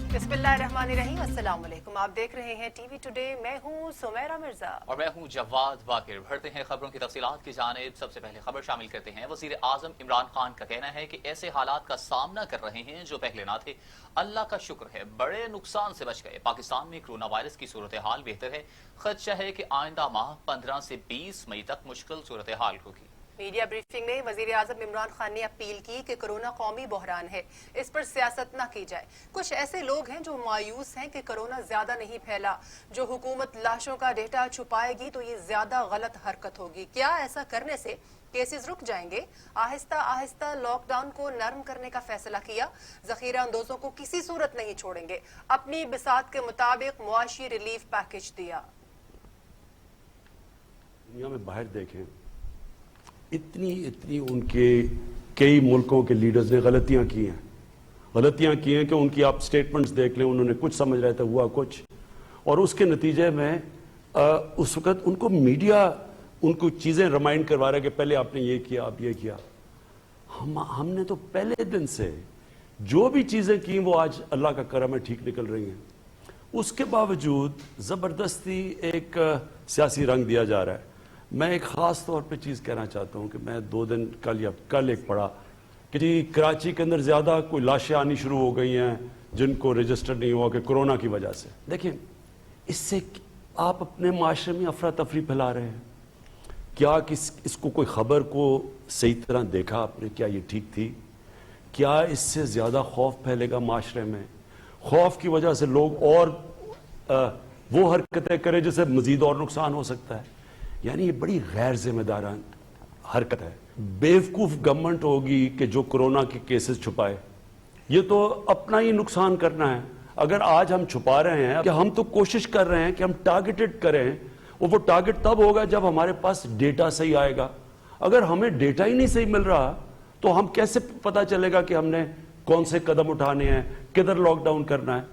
बिस्मिल्लाहिर्रहमानिर्रहीम, अस्सलाम वालेकुम। आप देख रहे हैं टीवी टुडे। मैं हूं सुमैरा मिर्जा और मैं हूं जवाद बाकिर। बढ़ते हैं खबरों की तफसीलात की जानिब। सबसे पहले खबर शामिल करते हैं। वजीर आजम इमरान खान का कहना है कि ऐसे हालात का सामना कर रहे हैं जो पहले ना थे। अल्लाह का शुक्र है बड़े नुकसान से बच गए। पाकिस्तान में कोरोना वायरस की सूरत हाल बेहतर है। खदशा है कि आइंदा माह 15 से 20 मई तक मुश्किल सूरत हाल होगी। मीडिया ब्रीफिंग में वजीर आजम इमरान खान ने अपील की कि कोरोना कौमी बहरान है, इस पर सियासत न की जाए। कुछ ऐसे लोग हैं जो मायूस हैं कि कोरोना ज्यादा नहीं फैला। जो हुकूमत लाशों का डेटा छुपाएगी तो ये ज्यादा गलत हरकत होगी। क्या ऐसा करने से केसेस रुक जाएंगे? आहिस्ता आहिस्ता लॉकडाउन को नरम करने का फैसला किया। जखीरा अंदोजों को किसी सूरत नहीं छोड़ेंगे। अपनी बिसात के मुताबिक मुआशी रिलीफ पैकेज दिया। दुनिया में बाहर देखें, इतनी उनके कई मुल्कों के लीडर्स ने गलतियां की हैं कि उनकी आप स्टेटमेंट्स देख लें, उन्होंने कुछ समझ रहे थे, हुआ कुछ, और उसके नतीजे में उस वक्त उनको मीडिया उनको चीजें रिमाइंड करवा रहा है कि पहले आपने ये किया, आप ये किया। हमने तो पहले दिन से जो भी चीजें की वो आज अल्लाह का करम है ठीक निकल रही हैं। उसके बावजूद जबरदस्ती एक सियासी रंग दिया जा रहा है। मैं एक ख़ास तौर पे चीज़ कहना चाहता हूँ कि मैं 2 दिन कल एक पढ़ा कि जी कराची के अंदर ज़्यादा कोई लाशें आनी शुरू हो गई हैं जिनको रजिस्टर नहीं हुआ कि कोरोना की वजह से। देखिए, इससे आप अपने माशरे में अफरा तफरी फैला रहे हैं। क्या इसको कोई ख़बर को सही तरह देखा आपने? क्या ये ठीक थी? क्या इससे ज़्यादा खौफ फैलेगा माशरे में? खौफ की वजह से लोग और वो हरकतें करें जिससे मज़ीद और नुकसान हो सकता है। यानी ये बड़ी गैर जिम्मेदारान हरकत है। बेवकूफ गवर्नमेंट होगी कि जो कोरोना के केसेस छुपाए। ये तो अपना ही नुकसान करना है। अगर आज हम छुपा रहे हैं कि हम तो कोशिश कर रहे हैं कि हम टारगेटेड करें, और वो टारगेट तब होगा जब हमारे पास डेटा सही आएगा। अगर हमें डेटा ही नहीं सही मिल रहा तो हम कैसे पता चलेगा कि हमने कौन से कदम उठाने हैं, किधर लॉकडाउन करना है?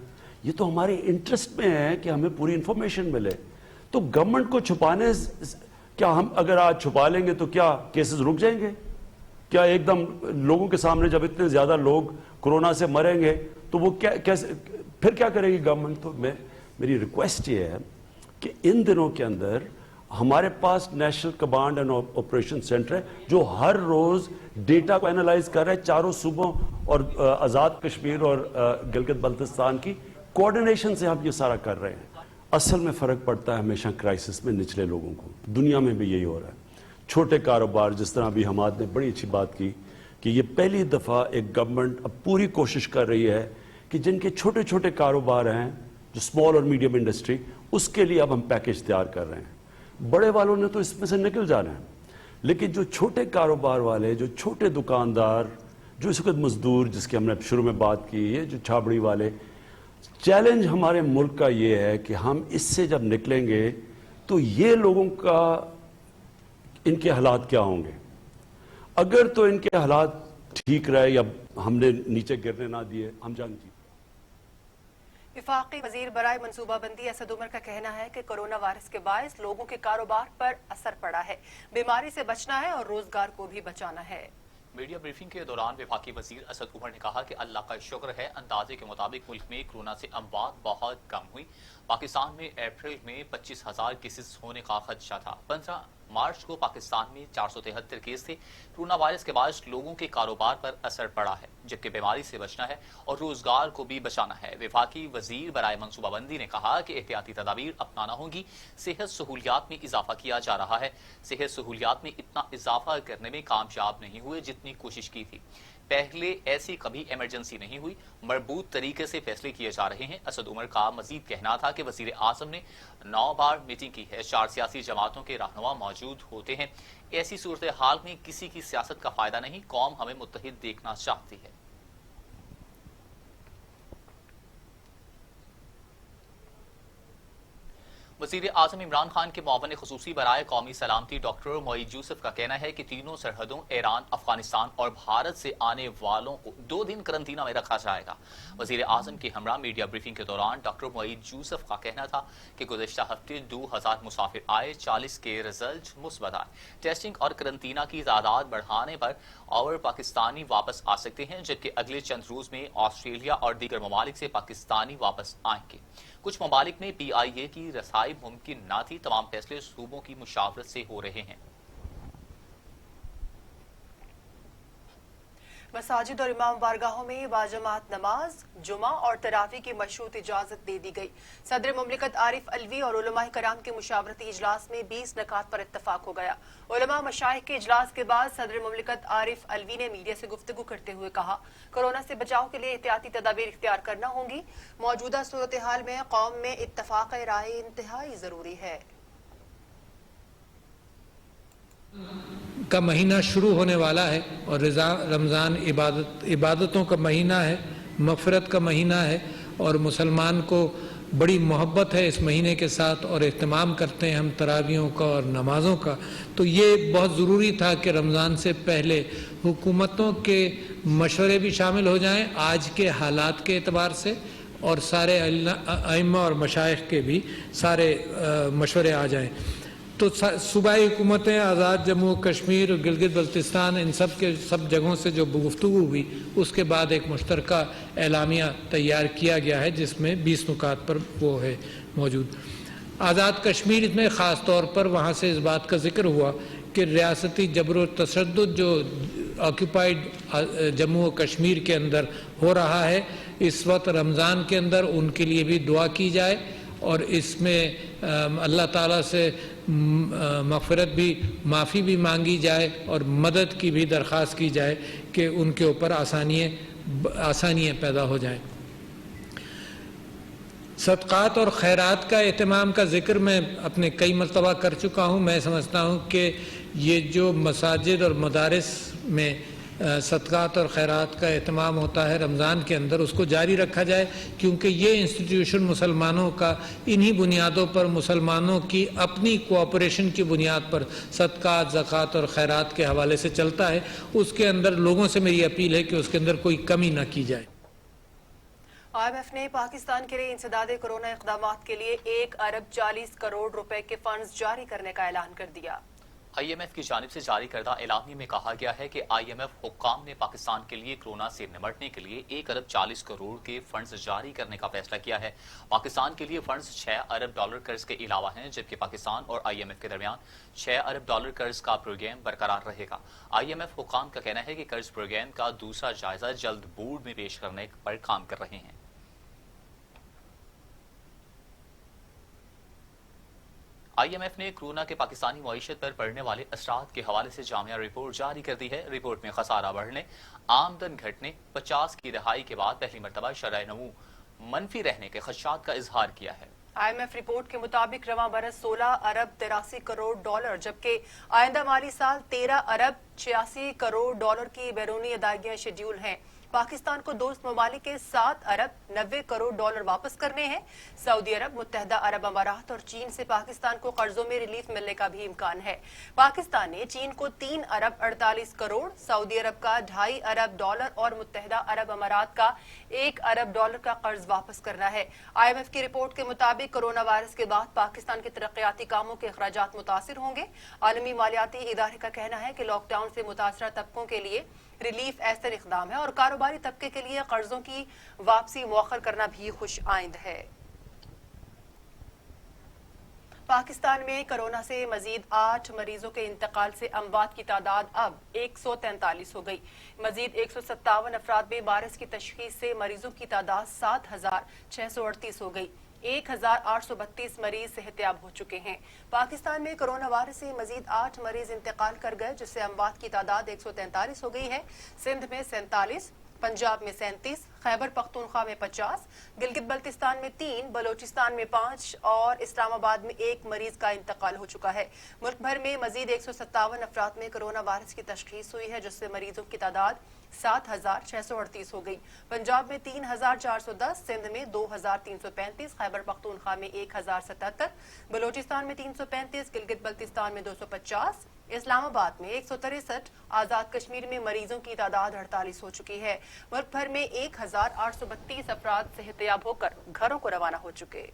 ये तो हमारे इंटरेस्ट में है कि हमें पूरी इंफॉर्मेशन मिले। तो गवर्नमेंट को छुपाने, क्या हम अगर आज छुपा लेंगे तो क्या केसेस रुक जाएंगे? क्या एकदम लोगों के सामने जब इतने ज्यादा लोग कोरोना से मरेंगे तो वो कैसे फिर क्या करेगी गवर्नमेंट? तो मेरी रिक्वेस्ट ये है कि इन दिनों के अंदर हमारे पास national command and operation centre है जो हर रोज डेटा को एनालाइज कर रहा है। चारों सूबों और आजाद कश्मीर और गिलगित बल्तिस्तान की कोऑर्डिनेशन से हम ये सारा कर रहे हैं। असल में फर्क पड़ता है हमेशा क्राइसिस में निचले लोगों को। दुनिया में भी यही हो रहा है। छोटे कारोबार, जिस तरह अभी हमाद ने बड़ी अच्छी बात की कि ये पहली दफा एक गवर्नमेंट अब पूरी कोशिश कर रही है कि जिनके छोटे छोटे कारोबार हैं, जो स्मॉल और मीडियम इंडस्ट्री, उसके लिए अब हम पैकेज तैयार कर रहे हैं। बड़े वालों ने तो इसमें से निकल जाना है, लेकिन जो छोटे कारोबार वाले, जो छोटे दुकानदार, जो इस वक्त मजदूर जिसकी हमने शुरू में बात की, ये जो छाबड़ी वाले, चैलेंज हमारे मुल्क का ये है कि हम इससे जब निकलेंगे तो ये लोगों का, इनके हालात क्या होंगे? अगर तो इनके हालात ठीक रहे या हमने नीचे गिरने ना दिए, हम जंग जीते। वफाकी वजीर बराए मनसूबाबंदी असद उमर का कहना है कि कोरोना वायरस के बायस लोगों के कारोबार पर असर पड़ा है। बीमारी से बचना है और रोजगार को भी बचाना है। मीडिया ब्रीफिंग के दौरान वफाकी वजीर असद उमर ने कहा कि अल्लाह का शुक्र है अंदाजे के मुताबिक मुल्क में कोरोना से अमवात बहुत कम हुई। पाकिस्तान में अप्रैल में 25,000 केसेस होने का खदशा था। 15 मार्च को पाकिस्तान में 473 केस थे। कोरोना वायरस के बाद लोगों के कारोबार पर असर पड़ा है, जबकि बीमारी से बचना है और रोजगार को भी बचाना है। वफाकी वजीर बराए मनसूबाबंदी ने कहा कि एहतियाती तदाबीर अपनाना होगी। सेहत सहूलियात में इजाफा किया जा रहा है। सेहत सहूलियात में इतना इजाफा करने में कामयाब नहीं हुए जितनी कोशिश की थी। पहले ऐसी कभी इमरजेंसी नहीं हुई। मजबूत तरीके से फैसले किए जा रहे हैं। असद उमर का मजीद कहना था कि वजीर आजम ने 9 बार मीटिंग की है। 4 सियासी जमातों के रहनुमा मौजूद होते हैं। ऐसी सूरत हाल में किसी की सियासत का फायदा नहीं। कौम हमें मुत्तहिद देखना चाहती है। वज़ीर आज़म इमरान खान के मुआवन ख़ुसूसी बराए कौमी सलामती डॉक्टर मोईद यूसुफ का कहना है कि तीनों सरहदों ईरान, अफगानिस्तान और भारत से आने वालों को 2 दिन करंतना में रखा जाएगा। वज़ीर आज़म की हमरा मीडिया ब्रीफिंग के दौरान डॉक्टर मोईद यूसुफ का कहना था कि गुज़िश्ता हफ्ते 2000 मुसाफिर आए, 40 के रिजल्ट मुस्बत आए। टेस्टिंग और करंतना की तादाद बढ़ाने पर और पाकिस्तानी वापस आ सकते हैं, जबकि अगले चंद रोज में ऑस्ट्रेलिया और दीगर ममालिक से पाकिस्तानी वापस आएंगे। कुछ ममालिक में PIA की रसाई मुमकिन न थी। तमाम फैसले सूबों की मुशावरत से हो रहे हैं। मसाजिद और इमाम बारगाहों में बाजमात नमाज, जुमा और तरावी की मशरूत इजाजत दे दी गई। सदर मुमलिकत आरिफ अलवी और उलमाए कराम के मुशावरती इजलास में 20 नकात पर इत्तफाक हो गया। उलमा मशाइख के इजलास के बाद सदर मुमलिकत आरिफ अलवी ने मीडिया से गुफ्तगू करते हुए कहा, कोरोना से बचाव के लिए एहतियाती तदाबीर इख्तियार करना होंगी। मौजूदा सूरत हाल में कौम में इत्तफाक राय इंतहाई जरूरी है। का महीना शुरू होने वाला है और रमज़ान इबादतों का महीना है, मग़फ़िरत का महीना है और मुसलमान को बड़ी मोहब्बत है इस महीने के साथ और एहतमाम करते हैं हम तरावियों का और नमाज़ों का। तो ये बहुत ज़रूरी था कि रमज़ान से पहले हुकूमतों के मशवरे भी शामिल हो जाएं आज के हालात के एतबार से, और सारे अइम्मा और मशाइख के भी सारे मशवरे आ जाएं। तो सूबाई हुकूमतें, आज़ाद जम्मू कश्मीर, गिलगित बल्तिस्तान, इन सब के सब जगहों से जो गुफ्तगू हुई उसके बाद एक मुश्तरका एलामिया तैयार किया गया है जिसमें 20 नुकात पर वो है मौजूद। आज़ाद कश्मीर में ख़ास तौर पर वहाँ से इस बात का जिक्र हुआ कि रियासती जबर व तशद्दुद जो ऑक्यूपाइड जम्मू व कश्मीर के अंदर हो रहा है इस वक्त रमज़ान के अंदर, उनके लिए भी दुआ की जाए और इसमें अल्लाह ताला से मग़फ़िरत भी, माफ़ी भी मांगी जाए और मदद की भी दरख्वास्त की जाए कि उनके ऊपर आसानियाँ पैदा हो जाएं। सदक़ात और खैरात का एहतमाम का ज़िक्र मैं अपने कई मरतबा कर चुका हूँ। मैं समझता हूँ कि ये जो मसाजिद और मदारिस में सदक़ात और खैरात का एहतमाम होता है रमज़ान के अंदर, उसको जारी रखा जाए, क्योंकि ये इंस्टीट्यूशन मुसलमानों का इन्हीं बुनियादों पर, मुसलमानों की अपनी कोऑपरेशन की बुनियाद पर सदक़ात, ज़कात और खैरात के हवाले से चलता है। उसके अंदर लोगों से मेरी अपील है कि उसके अंदर कोई कमी न की जाए। IMF ने पाकिस्तान के लिए इंसदादे कोरोना इक़दामात के लिए 1 अरब 40 करोड़ रुपए के फंड्स जारी करने का ऐलान कर दिया। IMF की जानिब से जारी करदा एलामी में कहा गया है कि IMF हुक्काम ने पाकिस्तान के लिए कोरोना से निमटने के लिए 1 अरब 40 करोड़ के फंड्स जारी करने का फैसला किया है। पाकिस्तान के लिए फंड्स 6 अरब डॉलर कर्ज के अलावा हैं, जबकि पाकिस्तान और IMF के दरमियान 6 अरब डॉलर कर्ज का प्रोग्राम बरकरार रहेगा। IMF हुक्काम का कहना है कि कर्ज प्रोग्राम का दूसरा जायजा जल्द बोर्ड में पेश करने पर काम कर रहे हैं। IMF ने कोरोना के पाकिस्तानी मईशत पर पड़ने वाले असरात के हवाले से जामिया रिपोर्ट जारी कर दी है। रिपोर्ट में खसारा बढ़ने, आमदन घटने, 50 की दहाई के बाद पहली मरतबा शरह नमू मनफी रहने के खदशात का इजहार किया है। IMF रिपोर्ट के मुताबिक रवां बरस 16 अरब 83 करोड़ डॉलर, जबकि आइंदा माली साल 13 अरब 86 करोड़ डॉलर की बैरूनी अदायगियां शेड्यूल हैं। पाकिस्तान को दोस्त ममालिक के 7 अरब 90 करोड़ डॉलर वापस करने हैं। सऊदी अरब, मुत्तहदा अरब अमारात और चीन से पाकिस्तान को कर्जों में रिलीफ मिलने का भी इम्कान है। पाकिस्तान ने चीन को 3 अरब 48 करोड़, सऊदी अरब का 2.5 अरब डॉलर और मुत्तहदा अरब अमारात का 1 अरब डॉलर का कर्ज वापस करना है। IMF की रिपोर्ट के मुताबिक कोरोना वायरस के बाद पाकिस्तान के तरक्याती कामों के अखराजात मुतासिर होंगे। आलमी मालियाती इदारे का कहना है कि लॉकडाउन से मुतासरा तबकों के लिए रिलीफ ऐसा इक़दाम है और कारोबारी तबके के लिए कर्जों की वापसी मौखर करना भी खुश आइंद है। पाकिस्तान में कोरोना से मजीद 8 मरीजों के इंतकाल से अमवात की तादाद अब 143 हो गई। मजीद 157 अफराद में वायरस की तशखीस से मरीजों की तादाद 7,638 हो गई। 1,832 मरीज सेहतियाब हो चुके हैं। पाकिस्तान में कोरोना वायरस से मजीद 8 मरीज इंतकाल कर गए, जिससे अमवात की तादाद 143 हो गई है। सिंध में 47, पंजाब में 37, खैबर पख्तूनख्वा में 50, गिलगित बल्तिस्तान में 3, बलोचिस्तान में 5 और इस्लामाबाद में 1 मरीज का इंतकाल हो चुका है। मुल्क भर में मजीद 157 अफराद में कोरोना वायरस की तशखीस हुई है, जिससे मरीजों की तादाद 7,638 हो गई। पंजाब में 3,410, सिंध में 2,335, खैबर पख्तूनख्वा में 1,077, बलोचिस्तान में 335, गिलगित बल्तिस्तान में 250, इस्लामाबाद में 163, आजाद कश्मीर में मरीजों की तादाद 48 हो चुकी है। मुल्क भर में 1,832 अफराद सेहतयाब होकर घरों को रवाना हो चुके।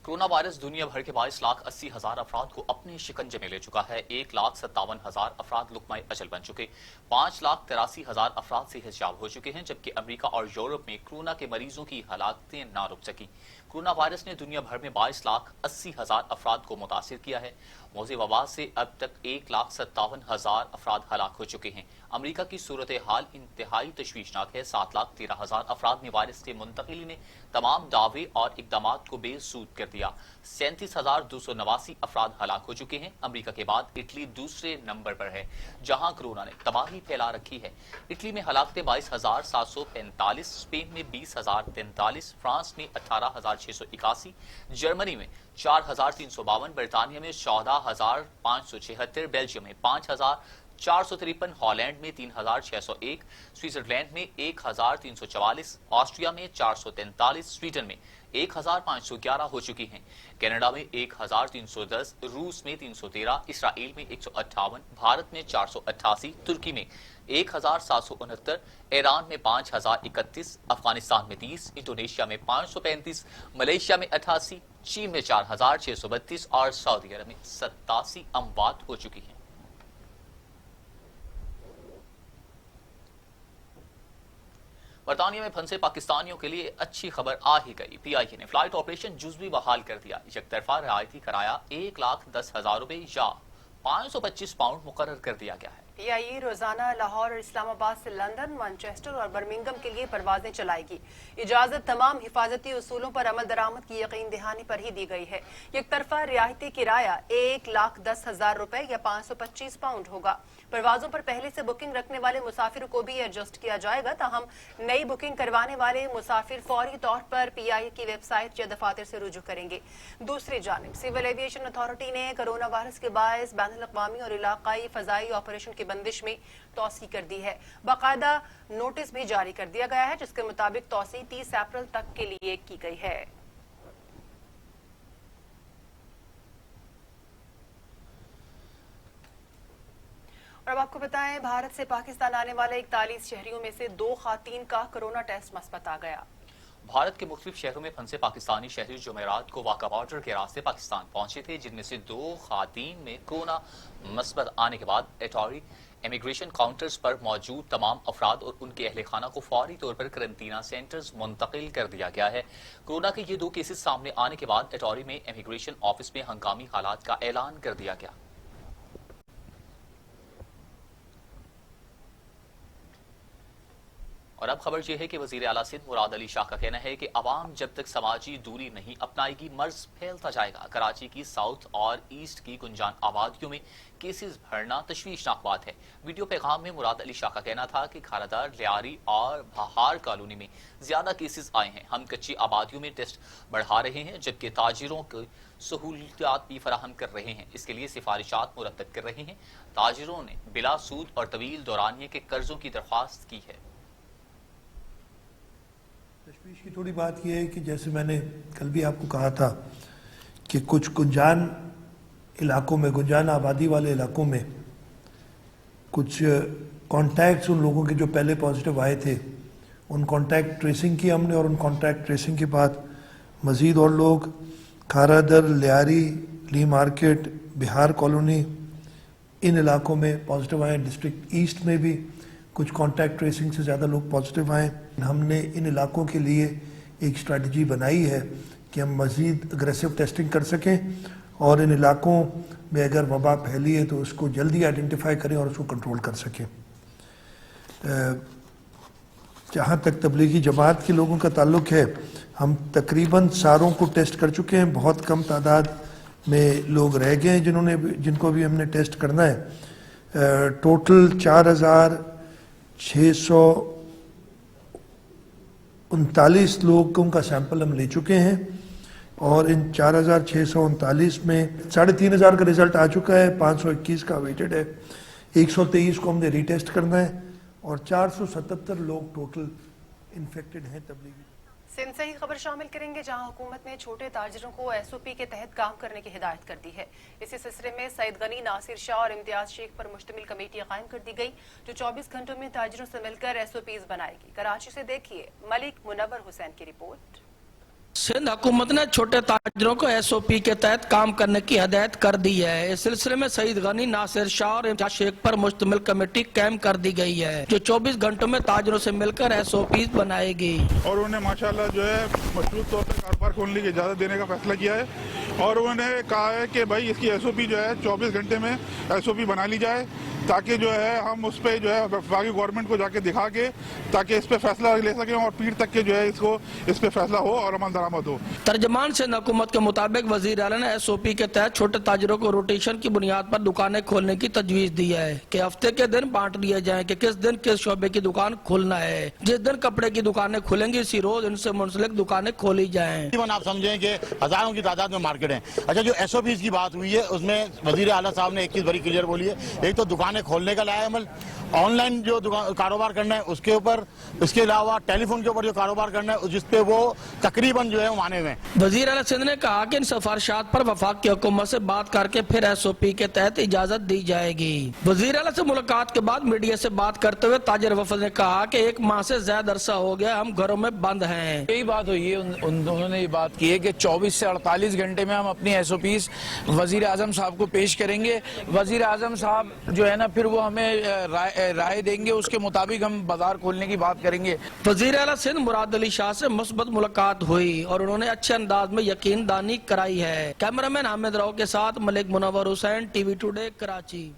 कोरोना वायरस दुनिया भर के 22,80,000 अफराद को अपने शिकंजे में ले चुका है। 1,57,000 अफराद लुकमा अजल बन चुके, 5,83,000 अफराद सेहतयाब हो चुके हैं, जबकि अमेरिका और यूरोप में कोरोना के मरीजों की हालातें ना रुक सकी। कोरोना वायरस ने दुनिया भर में 22,80,000 अफराद को मुतासिर किया है। मौजे वबा से अब तक 1,57,000 अफराद हलाक हो चुके हैं। अमेरिका की सूरत हाल इंतहाई तशवीशनाक है। 7,13,000 अफराद में वायरस के मुंतकिली ने तमाम दावे और इकदाम को बेसूद कर दिया। 37,289 अफराद हलाक हो चुके हैं। अमेरिका के बाद इटली दूसरे नंबर पर है, जहां कोरोना ने तबाही फैला रखी है। इटली में हलाकतें 22,745, स्पेन में 20,043, फ्रांस में 18,681, जर्मनी में 4,352, बरतानिया में 14,576, बेल्जियम में 5,453, हॉलैंड में 3,601, स्विट्जरलैंड में 1,344, ऑस्ट्रिया में 443, स्वीडन में 1,511 हो चुकी हैं। कनाडा में 1,310, रूस में 313, इसराइल में 158, भारत में 488, तुर्की में 1,769, ईरान में 5,031, अफगानिस्तान में 30, इंडोनेशिया में 535, मलेशिया में 88, चीन में 4,632 और सऊदी अरब में 87 अमवात हो चुकी हैं। बरतानिया में फंसे पाकिस्तानियों के लिए अच्छी खबर आ ही गई। PIA ने फ्लाइट ऑपरेशन जुज़वी बहाल कर दिया। यकतरफा रियायती किराया 1,10,000 रुपए या 525 पाउंड मुकर्रर कर दिया गया है। PIA रोजाना लाहौर और इस्लामाबाद से लंदन, मैनचेस्टर और बर्मिंघम के लिए परवाजें चलाएगी। इजाजत तमाम हिफाजती उसूलों पर अमल दरामद की यकीन दहानी पर ही दी गई है। एक तरफा रियायती किराया 1,10,000 रुपए या 525 पाउंड होगा। परवाजों पर पहले से बुकिंग रखने वाले मुसाफिर को भी एडजस्ट किया जाएगा। ताहम नई बुकिंग करवाने वाले मुसाफिर फौरी तौर पर PIA की वेबसाइट या दफातर से रुजू करेंगे। दूसरी जानिब सिविल एविएशन अथॉरिटी ने कोरोना वायरस के बायस बैनुल-अक़वामी और इलाकाई फजाई ऑपरेशन की बंदिश में तौसी कर दी है। बाकायदा नोटिस भी जारी कर दिया गया है, जिसके मुताबिक तौसी 30 अप्रैल तक के लिए की गई है। और अब आपको बताएं, भारत से पाकिस्तान आने वाले 41 शहरियों में से 2 खातीन का कोरोना टेस्ट मस्बत आ गया। भारत के मुख्तलिफ शहरों में फंसे पाकिस्तानी शहरी जुमेरात को वाक़ा बॉर्डर के रास्ते पाकिस्तान पहुंचे थे, जिनमें से 2 खातीन में कोरोना मस्बत आने के बाद एटॉरी इमिग्रेशन काउंटर्स पर मौजूद तमाम अफराद और उनके अहल खाना को फौरी तौर पर करंतना सेंटर्स मुंतकिल कर दिया गया है। कोरोना के ये 2 केसेस सामने आने के बाद एटॉरी में इमिग्रेशन ऑफिस में हंगामी हालात का ऐलान कर दिया गया। और अब खबर यह है कि वजीर आला सिंध मुराद अली शाह का कहना है कि अवाम जब तक समाजी दूरी नहीं अपनाएगी मर्ज फैलता जाएगा। कराची की साउथ और ईस्ट की गुंजान आबादियों में केसेस बढ़ना तशवीशनाक बात है। वीडियो पैगाम में मुराद अली शाह का कहना था कि खारादार, लियारी और बहार कॉलोनी में ज्यादा केसेस आए हैं। हम कच्ची आबादियों में टेस्ट बढ़ा रहे हैं, जबकि ताजिरों को सहूलियात भी फराहम कर रहे हैं। इसके लिए सिफारिशात मुरतब कर रहे हैं। ताजिरों ने बिला सूद और तवील दौरानिये के कर्जों की दरख्वास्त की है। तशवीश की थोड़ी बात यह है कि जैसे मैंने कल भी आपको कहा था कि कुछ गुंजान इलाकों में, गुंजान आबादी वाले इलाकों में कुछ कॉन्टैक्ट्स उन लोगों के जो पहले पॉजिटिव आए थे, उन कॉन्टैक्ट ट्रेसिंग की हमने, और उन कॉन्टैक्ट ट्रेसिंग के बाद मज़ीद और लोग खारादर, लियारी, ली मार्केट, बिहार कॉलोनी, इन इलाकों में पॉजिटिव आए। डिस्ट्रिक्ट ईस्ट में भी कुछ कॉन्टैक्ट ट्रेसिंग से ज़्यादा लोग पॉजिटिव आए। हमने इन इलाकों के लिए एक स्ट्रेटजी बनाई है कि हम मज़ीद अग्रेसिव टेस्टिंग कर सकें और इन इलाकों में अगर वबा फैली है तो उसको जल्दी आइडेंटिफाई करें और उसको कंट्रोल कर सकें। जहाँ तक तबलीगी जमात के लोगों का ताल्लुक़ है, हम तकरीबन सारों को टेस्ट कर चुके हैं। बहुत कम तादाद में लोग रह गए हैं जिनको भी हमने टेस्ट करना है। टोटल 4,000 639 लोगों का सैंपल हम ले चुके हैं और इन 4639 में 3500 का रिजल्ट आ चुका है, 521 का वेटेड है, 123 को हमने रीटेस्ट करना है और 477 लोग टोटल इन्फेक्टेड हैं तबलीगी। सिंध से ही खबर शामिल करेंगे, जहां हुकूमत ने छोटे ताजिरों को एसओपी के तहत काम करने की हिदायत कर दी है। इसी सिलसिले में सईद गनी, नासिर शाह और इम्तियाज शेख पर मुश्तमिल कमेटियां कायम कर दी गई, जो 24 घंटों में ताजिरों से मिलकर एसओपीज बनाएगी। कराची से देखिए मलिक मुनव्वर हुसैन की रिपोर्ट। सिंध हुकूमत ने छोटे ताजिरों को एसओपी के तहत काम करने की हिदायत कर दी है। इस सिलसिले में सईद गनी, नासिर शाह और इम्तियाज शेख पर मुश्तमिल कमेटी कायम कर दी गई है, जो 24 घंटों में ताजिरों से मिलकर एसओपी बनाएगी। और उन्हें माशाल्लाह जो है मशरूत तौर पर कारोबार खोलने की इजाज़त देने का फैसला किया है और उन्होंने कहा है कि भाई इसकी एसओपी जो है 24 घंटे में एसओपी बना ली जाए, ताकि जो है हम उस पर जो है वफाकी गवर्नमेंट को जाके दिखा के ताकि इस पे फैसला ले सकें और पीर तक के जो है इसको इस पे फैसला हो और अमल दरामद हो। तर्जमान सिंध हुकूमत के मुताबिक वजीर आला ने एसओपी के तहत छोटे ताजिरों को रोटेशन की बुनियाद पर दुकानें खोलने की तजवीज दी है कि हफ्ते के दिन बांट दिए जाएं कि किस दिन किस शोबे की दुकान खोलना है। जिस दिन कपड़े की दुकानें खुलेंगी इसी रोज इनसे मुंसलिक दुकानें खोली जाएं। आप समझें कि हजारों की तादाद में मार्केट है। अच्छा, जो एसओपी की बात हुई है उसमें वजीर आला साहब ने एक चीज बड़ी क्लियर बोली है, एक तो दुकानें खोलने का लाया अमल, ऑनलाइन जो कारोबार करना है उसके ऊपर, इसके अलावा टेलीफोन के ऊपर जो कारोबार करना है जिसपे वो तकरीबन जो है वो माने हुए हैं। वजीर आला सिंध ने कहा कि इन सिफारिशात पर वफाक की हुकूमत से बात करके फिर एसओपी के तहत इजाजत दी जाएगी। वजीर आला से मुलाकात के बाद मीडिया से बात करते हुए ताजिर वफद ने कहा कि 1 माह से ज्यादा अरसा हो गया हम घरों में बंद हैं। यही बात हुई है, उन्होंने ये बात की है कि 24 से 48 घंटे में हम अपनी एसओपीज वजीर आजम साहब को पेश करेंगे। वजीर आजम साहब जो है ना फिर वो हमें राय देंगे, उसके मुताबिक हम बाजार खोलने की बात करेंगे। वजीर आला सिंध मुराद अली शाह से मुस्बत मुलाकात हुई और उन्होंने अच्छे अंदाज में यकीन दानी कराई है। कैमरामैन हामिद राव के साथ मलिक मुनव्वर हुसैन, टीवी टुडे, कराची।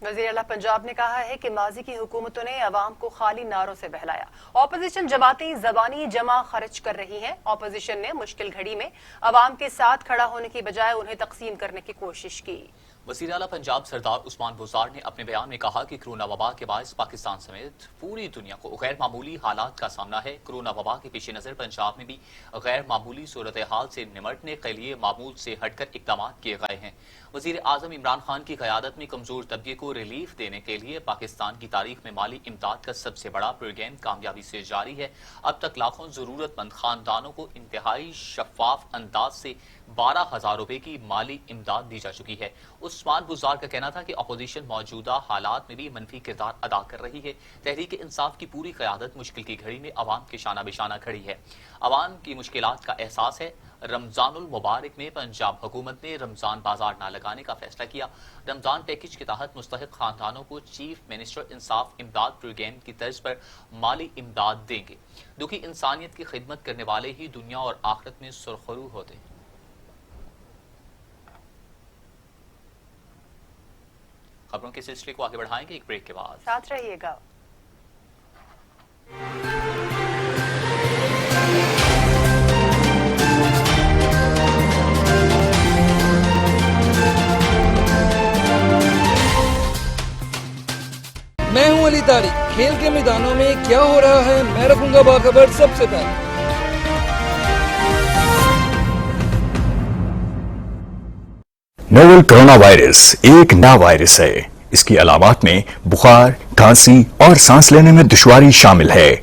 वज़ीर आला पंजाब ने कहा है कि माजी की हुकूमतों ने अवाम को खाली नारों से बहलाया। ऑपोजिशन जमातें ज़बानी जमा खर्च कर रही हैं। ऑपोजिशन ने मुश्किल घड़ी में अवाम के साथ खड़ा होने की बजाय उन्हें तकसीम करने की कोशिश की। वज़ीर आला पंजाब सरदार उस्मान बुज़दार ने अपने बयान में कहा कि कोरोना वबा के बायस पाकिस्तान समेत पूरी दुनिया को गैर मामूली हालात का सामना है। कोरोना वबा के पेश नज़र पंजाब में भी गैर मामूली सूरत हाल से निमटने के लिए मामूल से हटकर इक़दाम किए गए हैं। वज़ीर आज़म इमरान खान की क़यादत में कमज़ोर तबके को रिलीफ देने के लिए पाकिस्तान की तारीख में माली इमदाद का सबसे बड़ा प्रोग्राम कामयाबी से जारी है। अब तक लाखों ज़रूरतमंद खानदानों को इंतहाई शफाफ अंदाज से 12,000 रुपए की माली इमदाद दी जा चुकी है। उस्मान बुज़दार का कहना था कि अपोजिशन मौजूदा हालात में भी मनफी किरदार अदा कर रही है। तहरीक इंसाफ की पूरी क़यादत मुश्किल की घड़ी में अवाम के शाना बिशाना खड़ी है। अवाम की मुश्किलात का एहसास है। रमजानुल मुबारक में पंजाब हुकूमत ने रमजान बाजार न लगाने का फैसला किया। रमजान पैकेज के तहत मुस्तहिक खानदानों को चीफ मिनिस्टर इंसाफ इमदाद प्रोग्राम की तर्ज पर माली इमदाद देंगे। दुखी इंसानियत की खिदमत करने वाले ही दुनिया और आखिरत में सुरखरू होते हैं। खबरों के सिलसिले को आगे बढ़ाएंगे एक ब्रेक के बाद। साथ रहिएगा। मैं हूं अली तारिक। खेल के मैदानों में क्या हो रहा है मैं रखूंगा बाखबर सबसे पहले। नोवेल कोरोना वायरस एक नया वायरस है। इसकी अलामात में बुखार, खांसी और सांस लेने में दुश्वारी शामिल है।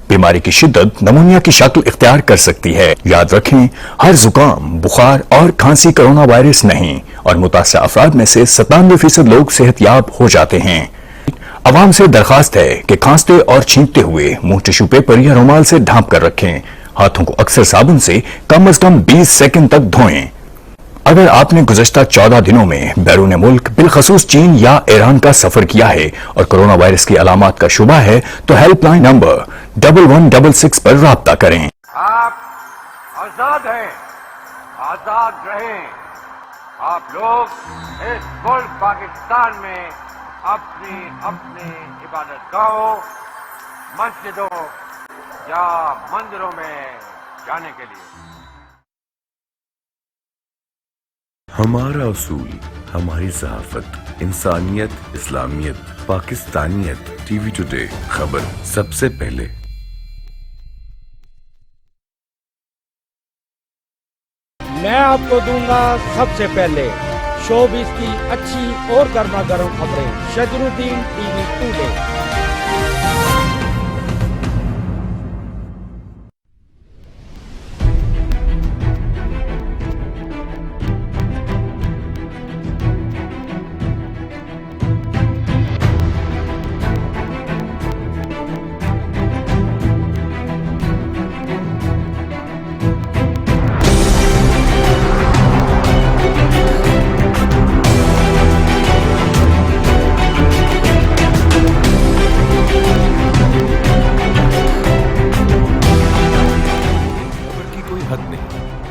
बीमारी की शिद्दत नमूनिया की शक्ल इख्तियार कर सकती है। याद रखें, हर जुकाम, बुखार और खांसी कोरोना वायरस नहीं और मुतासिर अफराद में से 97% लोग सेहतयाब हो जाते हैं। अवाम से दरखास्त है कि खांसते और छींकते हुए मुंह टिश्यू पेपर या रुमाल से ढांप कर रखें। हाथों को अक्सर साबुन से कम 20 सेकंड तक धोएं। अगर आपने गुज़श्ता 14 दिनों में बैरून मुल्क बिलखसूस चीन या ईरान का सफर किया है और कोरोना वायरस की अलामात का शुबा है तो हेल्पलाइन नंबर 1166 पर राब्ता करें। आप आजाद हैं, आजाद रहें। आप लोग इस मुल्क पाकिस्तान में अपनी अपनी इबादत गाहों, मस्जिदों या मंदिरों में जाने के लिए। हमारा उसूल, हमारी सहाफत, इंसानियत, इस्लामियत, पाकिस्तानियत। टीवी टुडे, खबर सबसे पहले। मैं आपको दूंगा सबसे पहले शोबिज़ की अच्छी और गर्मा गर्म खबरें। शजरुद्दीन टीवी टुडे।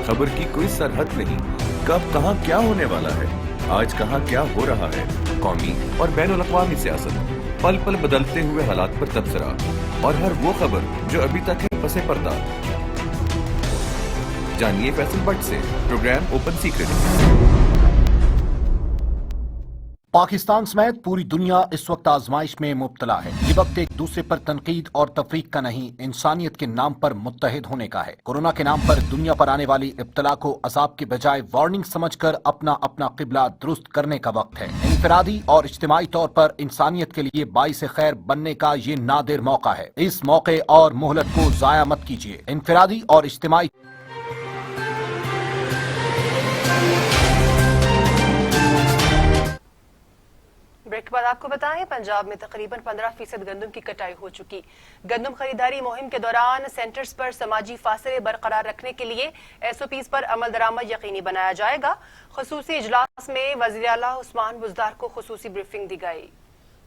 खबर की कोई सरहद नहीं, कब कहां क्या होने वाला है, आज कहां क्या हो रहा है। कौमी और बैनुल-अक़वामी सियासत, पल पल बदलते हुए हालात पर तबसरा और हर वो खबर जो अभी तक है पसे पर्दा। जानिए फैसल भट्ट से प्रोग्राम ओपन सीक्रेट। पाकिस्तान समेत पूरी दुनिया इस वक्त आजमाइश में मुब्तला है। ये वक्त एक दूसरे पर तनकीद और तफरीक का नहीं, इंसानियत के नाम पर मुत्तहिद होने का है। कोरोना के नाम पर दुनिया पर आने वाली इब्तला को अजाब के बजाय वार्निंग समझकर अपना अपना क़िबला दुरुस्त करने का वक्त है। इनफरादी और इज्तिमाई तौर पर इंसानियत के लिए बाइस खैर बनने का ये नादिर मौका है। इस मौके और मोहलत को ज़ाया मत कीजिए। इनफरादी और इज्तिमाई ब्रेक के बाद आपको बताएं, पंजाब में तकरीबन 15% गंदम की कटाई हो चुकी। गंदम खरीदारी मुहिम के दौरान सेंटर्स पर समाजी फासले बरकरार रखने के लिए SOPs पर अमल दरामद यकीनी बनाया जाएगा। खसूसी इजलास में वज़ीर आला उस्मान बुज़दार को खसूसी ब्रीफिंग दी गई।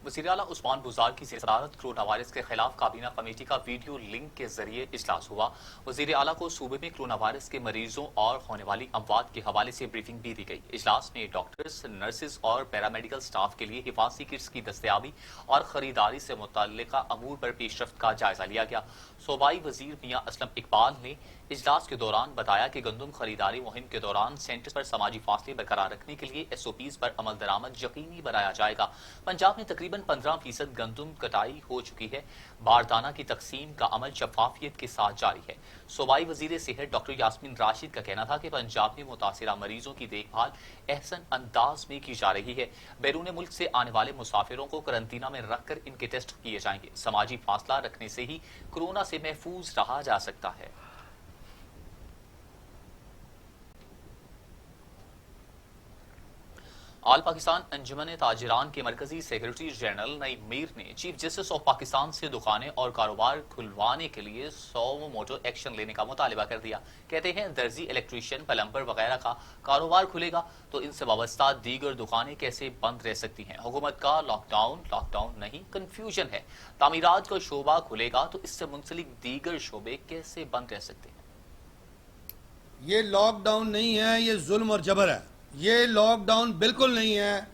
वज़ीर आला उस्मान बुज़दार की सदारत कोरोना वायरस के खिलाफ काबीना कमेटी का वीडियो लिंक के जरिए इजलास हुआ। वज़ीर आला को सूबे में कोरोना वायरस के मरीजों और होने वाली अमवात के हवाले से ब्रीफिंग भी दी गई। इजलास में डॉक्टर्स, नर्सेज और पैरामेडिकल स्टाफ के लिए हिफाजती किट्स की दस्तयाबी और खरीदारी से मुतल्लिका अमूर पर पेशरफ्त का जायजा लिया गया। सूबाई वज़ीर मियां असलम इकबाल ने इजलास के दौरान बताया कि गंदम खरीदारी मुहिम के दौरान सेंटर्स पर समाजी फासले बरकरार रखने के लिए SOPs पर अमल दरामद यकीनी बनाया जाएगा। पंजाब में तकरीबन 15% गंदम कटाई हो चुकी है। बारदाना की तकसीम का अमल शफाफियत के साथ जारी है। सूबाई वज़ीर सेहत डॉक्टर यास्मीन राशिद का कहना था कि पंजाब में मुतासिरा मरीजों की देखभाल एहसन अंदाज में की जा रही है। बैरून मुल्क से आने वाले मुसाफिरों को करंतना में रखकर इनके टेस्ट किए जाएंगे। समाजी फासला रखने से ही कोरोना से महफूज रहा जा सकता है। आल पाकिस्तान अंजुमन ताजिरान के मरकजी सेक्रेटरी जनरल नईम मीर ने चीफ जस्टिस ऑफ पाकिस्तान से दुकानें और कारोबार खुलवाने के लिए 100 मोटो एक्शन लेने का मुतालिबा कर दिया। कहते हैं दर्जी, इलेक्ट्रीशियन, प्लम्बर वगैरह का कारोबार खुलेगा तो इनसे वाबस्ता दीगर दुकानें कैसे बंद रह सकती हैं। हुकूमत का लॉकडाउन नहीं, कंफ्यूजन है। तामीरात का शोबा खुलेगा तो इससे मुंसलिक दीगर शोबे कैसे बंद रह सकते हैं। ये लॉकडाउन नहीं है, ये जुल्म और जबर है। ये लॉकडाउन बिल्कुल नहीं है,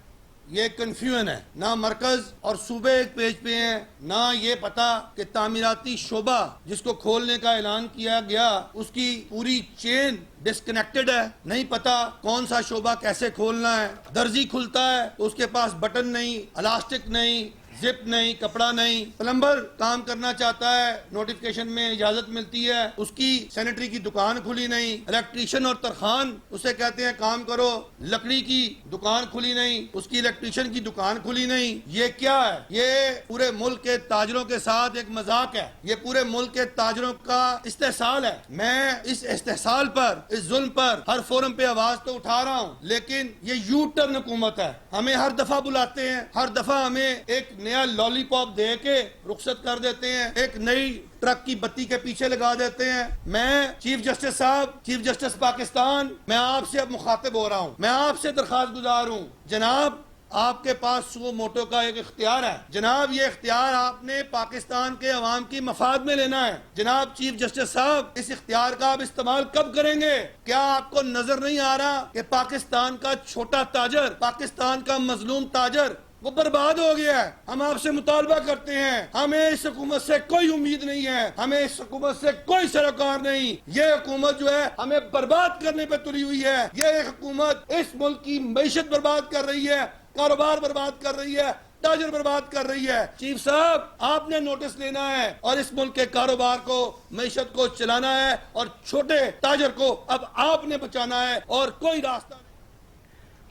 ये कन्फ्यूजन है। ना मरकज और सूबे एक पेज पे हैं, ना ये पता कि तामीराती शोबा जिसको खोलने का ऐलान किया गया उसकी पूरी चेन डिस्कनेक्टेड है। नहीं पता कौन सा शोबा कैसे खोलना है। दर्जी खुलता है तो उसके पास बटन नहीं, इलास्टिक नहीं, जिप नहीं, कपड़ा नहीं। प्लम्बर काम करना चाहता है, नोटिफिकेशन में इजाजत मिलती है, उसकी सैनिटरी की दुकान खुली नहीं। इलेक्ट्रीशियन और तरखान उसे कहते हैं काम करो, लकड़ी की दुकान खुली नहीं, उसकी इलेक्ट्रीशियन की दुकान खुली नहीं। ये क्या है? ये पूरे मुल्क के ताजरों के साथ एक मजाक है। ये पूरे मुल्क के ताजरों का इस्तेहसाल है। मैं इस इस्तेहसाल पर, इस जुल्म पर हर फोरम पे आवाज तो उठा रहा हूँ, लेकिन ये यू टर्न हुकूमत है। हमें हर दफा बुलाते हैं, हर दफा हमें एक नया लॉलीपॉप दे के रुखसत कर देते हैं, एक नई ट्रक की बत्ती के पीछे लगा देते हैं। मैं चीफ जस्टिस साहब, चीफ जस्टिस पाकिस्तान, मैं आपसे अब मुखातिब हो रहा हूँ। मैं आपसे दरखास्त गुजार हूँ, जनाब आपके पास सुओ मोटो का एक इख्तियार है। जनाब ये इख्तियार आपने पाकिस्तान के अवाम की मफाद में लेना है। जनाब चीफ जस्टिस साहब, इस इख्तियार का आप इस्तेमाल कब करेंगे? क्या आपको नजर नहीं आ रहा कि पाकिस्तान का छोटा ताजर, पाकिस्तान का मजलूम ताजर वो बर्बाद हो गया है? हम आपसे मुतालबा करते हैं, हमें इस हुकूमत से कोई उम्मीद नहीं है, हमें इस हुकूमत से कोई सरोकार नहीं। ये हुकूमत जो है हमें बर्बाद करने पे तुली हुई है। ये हुकूमत इस मुल्क की मईशत बर्बाद कर रही है, कारोबार बर्बाद कर रही है, تاجر برباد کر رہی ہے. چیف صاحب آپ نے نوٹس لینا ہے اور اس ملک کے کاروبار کو معیشت کو چلانا ہے اور چھوٹے تاجر کو اب آپ نے بچانا ہے اور کوئی راستہ نہیں.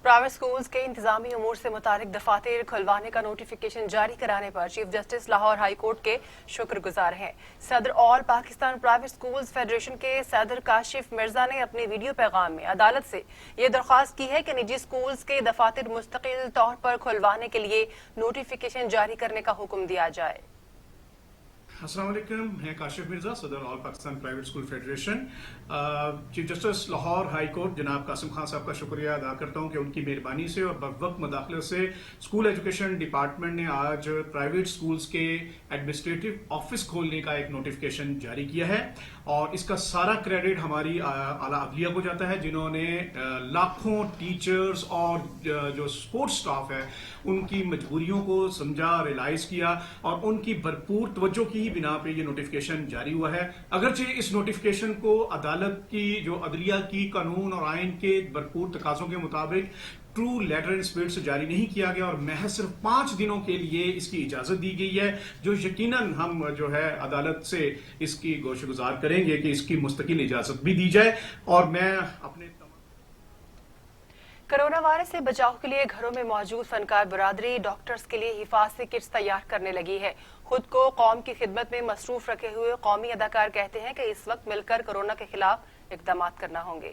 پرائیویٹ سکولز کے انتظامی امور سے متعلق دفاتر کھلوانے کا نوٹیفیکیشن جاری کرانے پر chief justice Lahore high court کے شکر گزار ہیں. صدر all Pakistan private schools federation کے صدر کاشف مرزا نے اپنے ویڈیو پیغام میں عدالت سے یہ درخواست کی ہے کہ نجی سکولز کے دفاتر مستقل طور پر کھلوانے کے لیے نوٹیفیکیشن جاری کرنے کا حکم دیا جائے. السلام علیکم، میں کاشف مرزا، صدر all Pakistan private school federation. Chief justice Lahore high court جناب قاسم خان صاحب کا شکریہ ادا کرتا ہوں کہ ان کی مہربانی سے اور بوقت مداخلت سے اسکول ایجوکیشن ڈپارٹمنٹ نے آج پرائیویٹ اسکولز کے ایڈمنسٹریٹو آفس کھولنے کا ایک نوٹیفیکیشن جاری کیا ہے اور اس کا سارا کریڈٹ ہماری اعلیٰ عدلیہ کو جاتا ہے، جنہوں نے لاکھوں ٹیچرز اور جو سپورٹ سٹاف ہے ان کی مجبوریوں کو سمجھا، ریلائز کیا اور ان کی بھرپور توجہ کی بنا پہ یہ نوٹیفیکیشن جاری ہوا ہے. اگرچہ اس نوٹیفیکیشن کو عدالت کی جو عدلیہ کی قانون اور آئین کے بھرپور تقاضوں کے مطابق ٹرو لیٹر اینڈ اسپرٹ سے جاری نہیں کیا گیا اور محض صرف 5 دنوں کے لیے اس کی اجازت دی گئی ہے، جو یقیناً ہم جو ہے عدالت سے اس کی گوش گزار کریں گے کہ اس کی مستقل اجازت بھی دی جائے. اور میں اپنے کرونا وائرس سے بچاؤ کے لیے گھروں میں موجود فنکار برادری ڈاکٹرز کے لیے حفاظتی کٹس تیار کرنے لگی ہے. خود کو قوم کی خدمت میں مصروف رکھے ہوئے قومی اداکار کہتے ہیں کہ اس وقت مل کر کورونا کے خلاف اقدامات کرنا ہوں گے.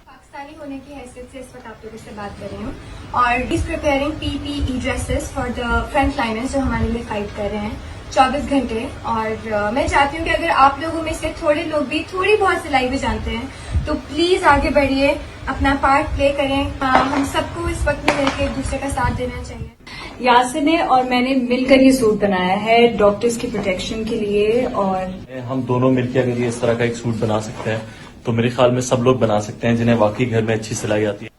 پاکستانی ہونے کی حیثیت سے اس وقت آپ لوگوں سے بات کر رہی ہوں اور is preparing PPE dresses for the front liners جو ہمارے لیے فائٹ کر رہے ہیں 24 گھنٹے. اور میں چاہتی ہوں کہ اگر آپ لوگوں میں سے تھوڑے لوگ بھی تھوڑی بہت سلائی بھی جانتے ہیں تو پلیز آگے بڑھیے، اپنا پارٹ پلے کریں. ہم سب کو اس وقت میں مل کے ایک دوسرے کا ساتھ دینا چاہیے. یاسر نے اور میں نے مل کر یہ سوٹ بنایا ہے ڈاکٹرز کی پروٹیکشن کے لیے، اور ہم دونوں مل کے اگر یہ اس طرح کا ایک سوٹ بنا سکتے ہیں تو میرے خیال میں سب لوگ بنا سکتے ہیں جنہیں واقعی گھر میں اچھی سلائی آتی ہے.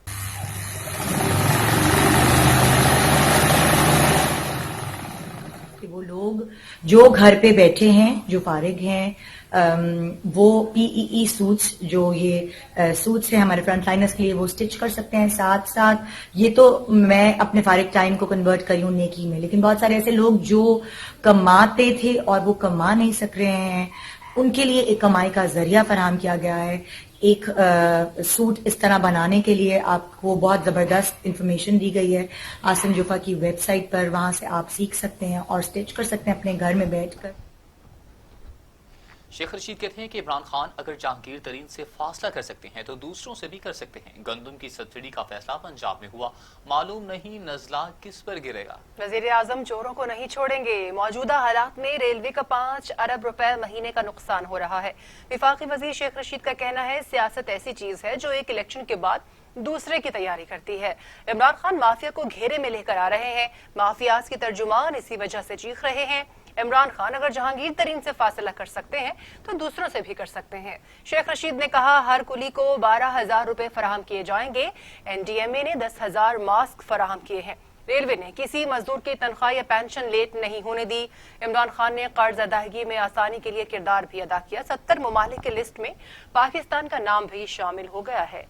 وہ لوگ جو گھر پہ بیٹھے ہیں، جو فارغ ہیں، وہ PEE سوٹس جو یہ سوٹس ہیں ہمارے فرنٹ لائنرز کے لیے وہ اسٹچ کر سکتے ہیں. ساتھ ساتھ یہ تو میں اپنے فارغ ٹائم کو کنورٹ کری ہوں نیکی میں، لیکن بہت سارے ایسے لوگ جو کماتے تھے اور وہ کما نہیں سک رہے ہیں، ان کے لیے ایک کمائی کا ذریعہ فراہم کیا گیا ہے. ایک سوٹ اس طرح بنانے کے لیے آپ کو بہت زبردست انفارمیشن دی گئی ہے آسم جوفا کی ویب سائٹ پر، وہاں سے آپ سیکھ سکتے ہیں اور اسٹچ کر سکتے ہیں اپنے گھر میں بیٹھ کر. شیخ رشید کہتے ہیں کہ عمران خان اگر جہانگیر ترین سے فاصلہ کر سکتے ہیں تو دوسروں سے بھی کر سکتے ہیں. گندم کی سبسڈی کا فیصلہ پنجاب میں ہوا، معلوم نہیں نزلہ کس پر گرے گا. وزیر اعظم چوروں کو نہیں چھوڑیں گے. موجودہ حالات میں ریلوے کا 5 ارب روپے مہینے کا نقصان ہو رہا ہے. وفاقی وزیر شیخ رشید کا کہنا ہے سیاست ایسی چیز ہے جو ایک الیکشن کے بعد دوسرے کی تیاری کرتی ہے. عمران خان مافیا کو گھیرے میں لے کر آ رہے ہیں، مافیاز کے ترجمان اسی وجہ سے چیخ رہے ہیں. عمران خان اگر جہانگیر ترین سے فاصلہ کر سکتے ہیں تو دوسروں سے بھی کر سکتے ہیں. شیخ رشید نے کہا ہر کلی کو 12,000 روپے فراہم کیے جائیں گے. NDMA نے 10,000 ماسک فراہم کیے ہیں. ریلوے نے کسی مزدور کی تنخواہ یا پینشن لیٹ نہیں ہونے دی. عمران خان نے قرض ادائیگی میں آسانی کے لیے کردار بھی ادا کیا. 70 ممالک کی لسٹ میں پاکستان کا نام بھی شامل ہو گیا ہے.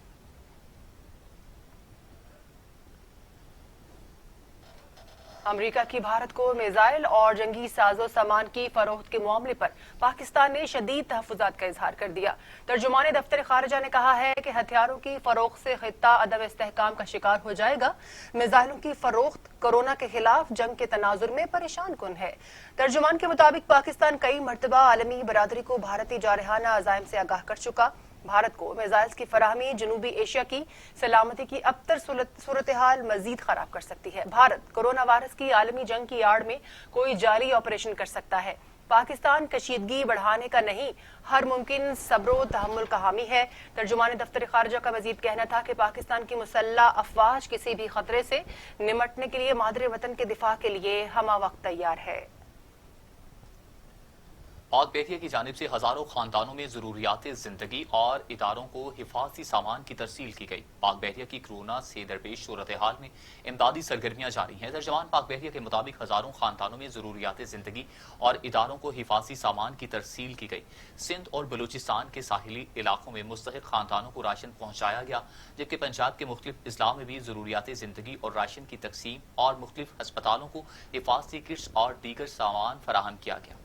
امریکہ کی بھارت کو میزائل اور جنگی ساز و سامان کی فروخت کے معاملے پر پاکستان نے شدید تحفظات کا اظہار کر دیا. ترجمان دفتر خارجہ نے کہا ہے کہ ہتھیاروں کی فروخت سے خطہ عدم استحکام کا شکار ہو جائے گا. میزائلوں کی فروخت کورونا کے خلاف جنگ کے تناظر میں پریشان کن ہے. ترجمان کے مطابق پاکستان کئی مرتبہ عالمی برادری کو بھارتی جارحانہ عزائم سے آگاہ کر چکا. بھارت کو میزائلز کی فراہمی جنوبی ایشیا کی سلامتی کی ابتر صورتحال مزید خراب کر سکتی ہے. بھارت کورونا وائرس کی عالمی جنگ کی آڑ میں کوئی جعلی آپریشن کر سکتا ہے. پاکستان کشیدگی بڑھانے کا نہیں، ہر ممکن صبر و تحمل کا حامی ہے. ترجمان دفتر خارجہ کا مزید کہنا تھا کہ پاکستان کی مسلح افواج کسی بھی خطرے سے نمٹنے کے لیے مادر وطن کے دفاع کے لیے ہمہ وقت تیار ہے. पाक बहरिया की जानिब से हजारों खानदानों में जरूरियात जिंदगी और इदारों को हिफाजती सामान की तरसील की गई। पाक बहरिया की कोरोना से दरपेश सूरत हाल में इमदादी सरगर्मियां जारी हैं। तर्जमान पाक बहरिया के मुताबिक हजारों खानदानों में जरूरियात जिंदगी और इदारों को हिफाजती सामान की तरसील की गई। सिंध और बलूचिस्तान के साहिली इलाकों में मुस्तहिक खानदानों को राशन पहुंचाया गया, जबकि पंजाब के मुख्तलिफ अजला में भी जरूरियात जिंदगी और राशन की तकसीम और मुख्तलिफ अस्पतालों को हिफाजती किट्स और दीगर सामान फराहम किया गया।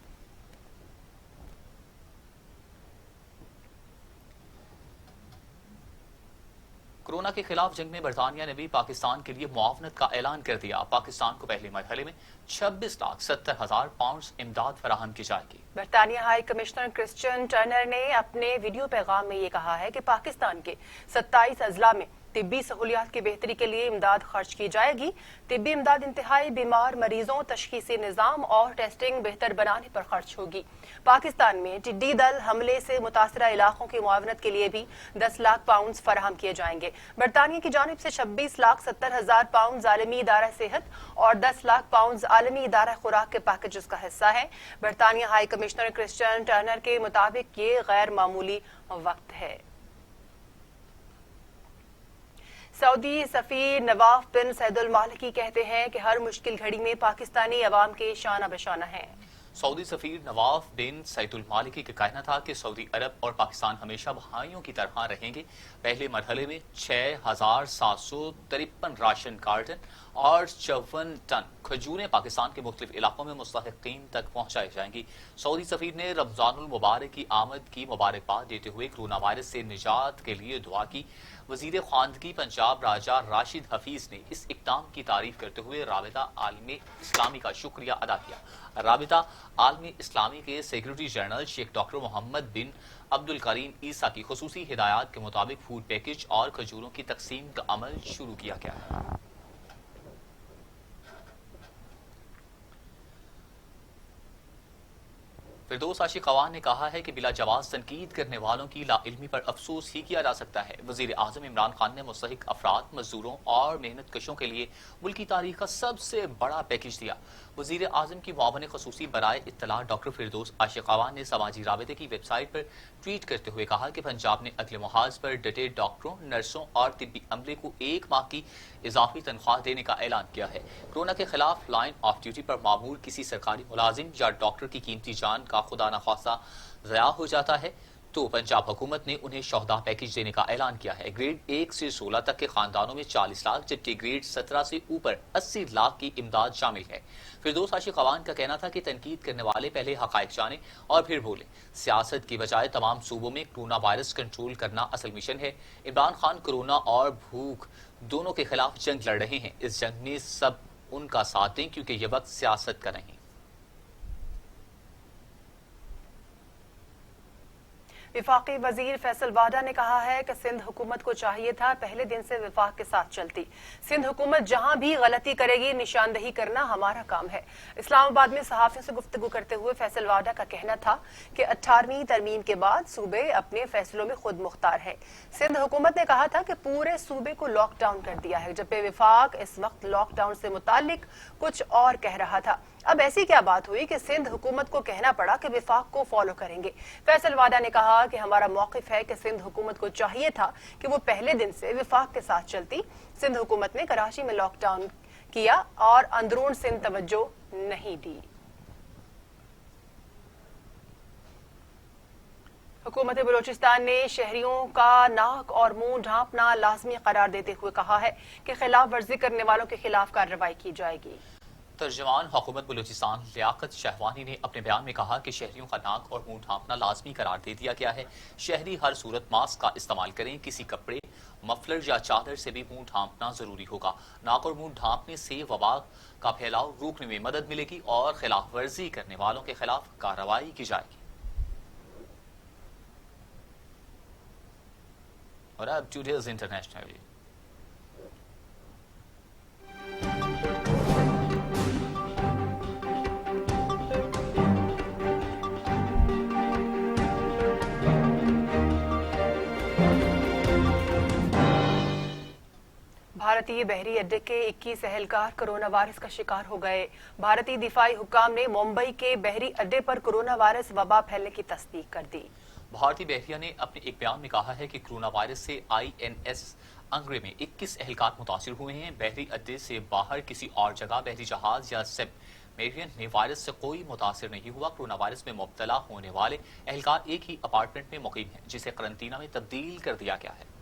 कोरोना के खिलाफ जंग में बरतानिया ने भी पाकिस्तान के लिए मुआवनत का ऐलान कर दिया। पाकिस्तान को पहले मरहले में 26,70,000 पाउंड इमदाद फराहम की जाएगी। बरतानिया हाई कमिश्नर क्रिश्चियन टर्नर ने अपने वीडियो पैगाम में ये कहा है कि पाकिस्तान के 27 अजला में तिब्बी सहूलियात की बेहतरी के लिए इमदाद खर्च की जाएगी। तिब्बी इमदाद इंतहाई बीमार मरीजों, तशखीसी निज़ाम और टेस्टिंग बेहतर बनाने पर खर्च होगी। पाकिस्तान में टिड्डी दल हमले से मुतासरा इलाकों की मुआवनत के लिए भी 10 लाख पाउंड फराहम किए जाएंगे। बरतानिया की जानिब से 26,70,000 पाउंड आलमी इदारा सेहत और 10 लाख पाउंड आलमी इदारा खुराक के पैकेजेस का हिस्सा है। बरतानिया हाई कमिश्नर क्रिश्चियन टर्नर के मुताबिक ये गैर मामूली वक्त है। सऊदी सफीर नवाफ बिन सैदुल मालिकी कहते हैं कि हर मुश्किल घड़ी में पाकिस्तानी अवाम के शाना बशाना है। सऊदी सफीर नवाफ बिन सैदुल मालिकी का कहना था कि सऊदी अरब और पाकिस्तान हमेशा भाइयों की तरह रहेंगे। पहले मरहले में 6,753 राशन कार्टन और 54 टन खजूरें पाकिस्तान के मुख्तलिफ इलाकों में मुस्तहिकीन तक पहुंचाई जाएंगी। सऊदी सफीर ने रमजानुल मुबारक की आमद की मुबारकबाद देते हुए कोरोना वायरस से निजात के लिए दुआ की। वजीर खानदगी पंजाब राजा राशिद हफीज ने इस इक़दाम की तारीफ करते हुए राबिता आलमी इस्लामी का शुक्रिया अदा किया। राबिता आलमी इस्लामी के सेक्रेटरी जनरल शेख doctor Mohammad bin Abdul Karim Issa की खुसूसी हिदायत के मुताबिक फूड पैकेज और खजूरों की तकसीम का अमल शुरू किया गया है। फिरदौस आशिक अवान ने कहा है कि बिला जवाज तनकीद करने वालों की लाइल्मी पर अफसोस ही किया जा सकता है। वजीर आजम इमरान खान ने मुस्तहिक अफराद, मजदूरों और मेहनत कशों के लिए मुल्की तारीख का सबसे बड़ा पैकेज दिया। वजीर आजम की मुआवन खसूसी बराए इत्तला डॉक्टर फिरदौस आशिक अवान ने समाजी राबिते की वेबसाइट पर ट्वीट करते हुए कहा कि पंजाब ने अगले मुहाज पर डटे डॉक्टरों, नर्सों और तिब्बी अमले को 1 माह की इजाफी तनख्वाह देने का ऐलान किया है। कोरोना के खिलाफ लाइन ऑफ ड्यूटी पर मामूर किसी सरकारी मुलाजिम या डॉक्टर की कीमती जान का खुदा न खासा ज़या हो जाता है तो पंजाब हुकूमत ने उन्हें शोहदा पैकेज देने का ऐलान किया है। ग्रेड 1 से 16 तक के खानदानों में 40 लाख जबकि ग्रेड 17 से ऊपर 80 लाख की इमदाद शामिल है। फिरदौस आशिक अवान का कहना था कि तनकीद करने वाले पहले हकायक जाने और फिर बोले। सियासत की बजाय तमाम सूबों में कोरोना वायरस कंट्रोल करना असल मिशन है। इमरान खान कोरोना और भूख दोनों के खिलाफ जंग लड़ रहे हैं। इस जंग में सब उनका साथ दें क्योंकि ये वक्त सियासत का नहीं। विफाकी वजीर फैसल वाडा ने कहा है कि सिंध हुकूमत को चाहिए था पहले दिन से विफाक के साथ चलती। सिंध हुकूमत जहां भी गलती करेगी निशानदही करना हमारा काम है। इस्लामाबाद में सहाफियों से गुफ्तगू करते हुए फैसल वाडा का कहना था कि 18वीं तरमीम के बाद सूबे अपने फैसलों में खुद मुख्तार है। सिंध हुकूमत ने कहा था कि पूरे सूबे को लॉकडाउन कर दिया है, जबकि विफाक इस वक्त लॉकडाउन से मुतालिक कुछ और कह रहा था। अब ऐसी क्या बात हुई कि सिंध हुकूमत को कहना पड़ा कि विफाक को फॉलो करेंगे। फैसल वाडा ने कहा कि हमारा मौकिफ है कि सिंध हुकूमत को चाहिए था कि वो पहले दिन से विफाक के साथ चलती। सिंध हुकूमत ने कराची में लॉकडाउन किया और अंदरून सिंध तवज्जो नहीं दी। हुकूमत बलूचिस्तान ने शहरियों का नाक और मुंह ढांपना लाजमी करार देते हुए कहा है कि खिलाफ वर्जी करने वालों के खिलाफ कार्रवाई की जाएगी। तर्जमान हुकूमत बलूचिस्तान लियाकत शहवानी ने अपने बयान में कहा कि शहरियों का नाक और मुंह ढांपना लाजमी करार दे दिया गया है। शहरी हर सूरत मास्क का इस्तेमाल करें। किसी कपड़े, मफलर या चादर से भी मुंह ढांपना जरूरी होगा। नाक और मुंह ढांपने से वबा का फैलाव रोकने में मदद मिलेगी और खिलाफ वर्जी करने वालों के खिलाफ कार्रवाई की जाएगी। और अब टुडेज इंटरनेशनल। भारतीय बहरी अड्डे के 21 एहलकार कोरोना वायरस का शिकार हो गए। भारतीय दिफाई हुक्काम ने मुंबई के बहरी अड्डे पर कोरोना वायरस वबा फैलने की तस्दीक कर दी। भारतीय बहरिया ने अपने एक बयान में कहा है कि कोरोना वायरस से INS अंग्रे में 21 एहलकार मुतासिर हुए हैं। बहरी अड्डे से बाहर किसी और जगह बहरी जहाज या सब मेरियन में वायरस से कोई मुतासिर नहीं हुआ। कोरोना वायरस में मुब्तला होने वाले एहलकार एक ही अपार्टमेंट में मुकीम हैं, जिसे करंटीना में तब्दील कर दिया गया है।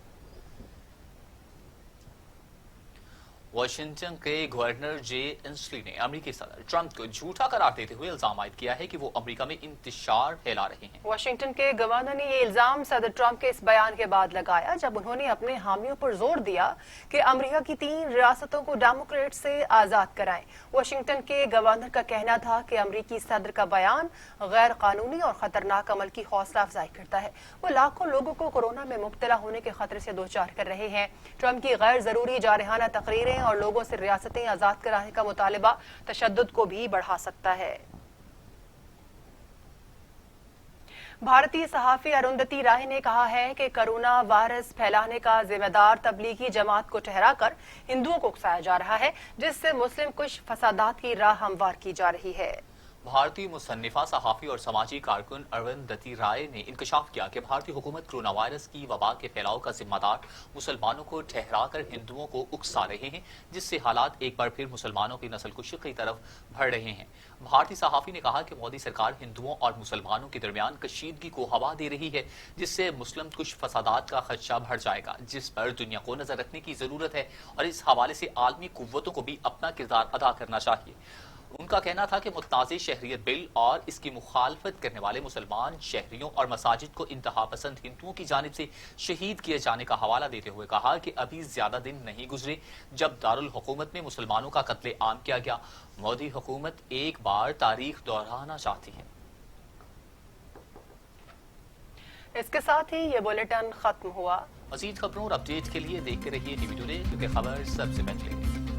वाशिंगटन के गवर्नर जे इंसली ने अमेरिकी सदर ट्रंप को झूठा करार देते हुए इल्जाम आयद किया है कि वो अमेरिका में इंतशार फैला रहे हैं। वाशिंगटन के गवर्नर ने ये इल्जाम सदर ट्रंप के इस बयान के बाद लगाया जब उन्होंने अपने हामियों पर जोर दिया कि अमेरिका की 3 रियासतों को डेमोक्रेट से आजाद कराएं। वाशिंगटन के गवर्नर का कहना था कि अमेरिकी सदर का बयान गैर कानूनी और खतरनाक अमल की हौसला अफजाई करता है। वो लाखों लोगों को कोरोना में मुब्तला होने के खतरे से दो चार कर रहे हैं। ट्रंप की गैर जरूरी जारहाना तकरीरें और लोगों से रियासतें आजाद कराने का मुतालबा तशद्दुद को भी बढ़ा सकता है। भारतीय सहाफी अरुंधति राय ने कहा है कि कोरोना वायरस फैलाने का जिम्मेदार तबलीगी जमात को ठहराकर हिंदुओं को उकसाया जा रहा है, जिससे मुस्लिम कुछ फसादात की राह हमवार की जा रही है। भारतीय मुसन्निफा, सहाफी और समाजी कारकुन अरुंधति राय ने इंकशाफ किया कि भारतीय हुकूमत कोरोना वायरस की वबा के फैलाव का जिम्मेदार मुसलमानों को ठहराकर हिंदुओं को उकसा रहे हैं, जिससे हालात एक बार फिर मुसलमानों की नस्लकुशी की तरफ बढ़ रहे हैं। भारतीय सहाफी ने कहा कि मोदी सरकार हिंदुओं और मुसलमानों के दरमियान कशीदगी को हवा दे रही है, जिससे मुस्लिम कुछ फसादात का खदशा बढ़ जाएगा, जिस पर दुनिया को नजर रखने की जरूरत है और इस हवाले से आलमी कुव्वतों को भी अपना किरदार अदा करना चाहिए। उनका कहना था कि मुतनाज़ शहरियत बिल और इसकी मुखालफत करने वाले मुसलमान शहरियों और मसाजिद को इंतहा पसंद हिंदुओं की जानिब से शहीद किए जाने का हवाला देते हुए कहा कि अभी ज्यादा दिन नहीं गुजरे जब दारुल हुकूमत में मुसलमानों का कत्ले आम किया गया। मोदी हुकूमत एक बार तारीख दोहराना चाहती है। इसके साथ ही ये बुलेटिन खत्म हुआ। मजीद खबरों और अपडेट के लिए देखते रहिए टीवी टुडे, क्योंकि खबर सबसे पहले।